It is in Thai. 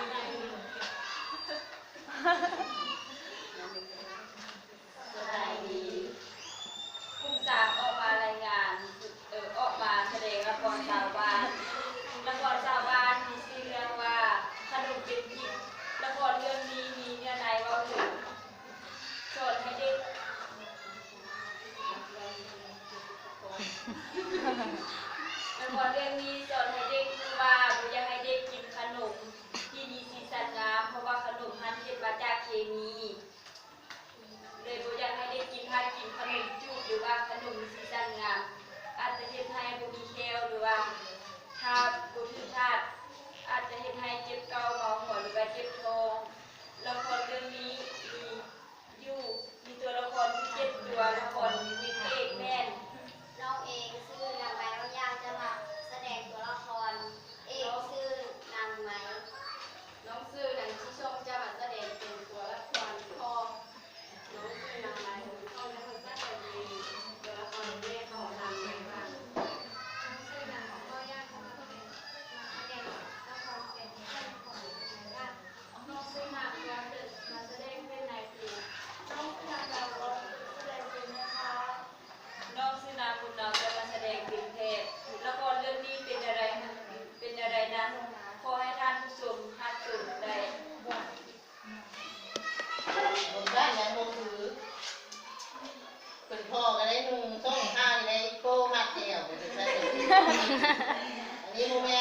สบายดีกลุ่มสามออกมารายงานออกมาแสดงละครชาวบ้านมีชื่อเรื่องว่าขนมเป็นพิษละครเรื่องนี้มีเนื้อในว่าถึงสอนให้เด็กละครเรื่องนี้สอนให้เด็กรู้ว่าอยากให้เด็กกินขนมที่มีสีสันงามเพราะว่าขนมนั้นเกิดมาจากเคมีเลยบ่อยากให้เด็กกินขนมจุหรือว่าขนมสีสันงามอาจจะเฮ็ดให้บ่มีแคลหรือว่าถ้าบ่ถึงชาติอาจจะเฮ็ดให้เจ็บเกาเมาหัวหรือว่าเจ็บท้องละครเรื่องนี้มีตัวละคร17ตัวละครมีพระเอกแม่นน้องเองชื่อนางไม้น้องย่างจะมาแสดงตัวละครเอกชื่อนางไม้น้องซื่อนันชิชมจะมาแสดงเป็นตัวละครพ่อน้องซื่อนางไม้พ่อและคนแสดงตัวละครแม่ของนางไม้บ้างชื่อนางของพ่อย่าจะมาแสดงละครเป็นเพื่อนของนางย่าน้องซื่อนางย้อนเด็กมาแสดงเป็นนายครูน้องซื่อนางดาวร้องแสดงเป็นแม่ค้าน้องซื่อนางบุญน้องจะมาแสดงเป็นเทพละครเรื่องนี้เป็นอะไรนั้นขอให้ท่านผู้ชมท่านชมได้ ผมได้ยังโมถือเป็นพ่อก็ได้นุ่งส่งข้าวได้โก้มาเที่ยวเป็นไงอันนี้โมแม่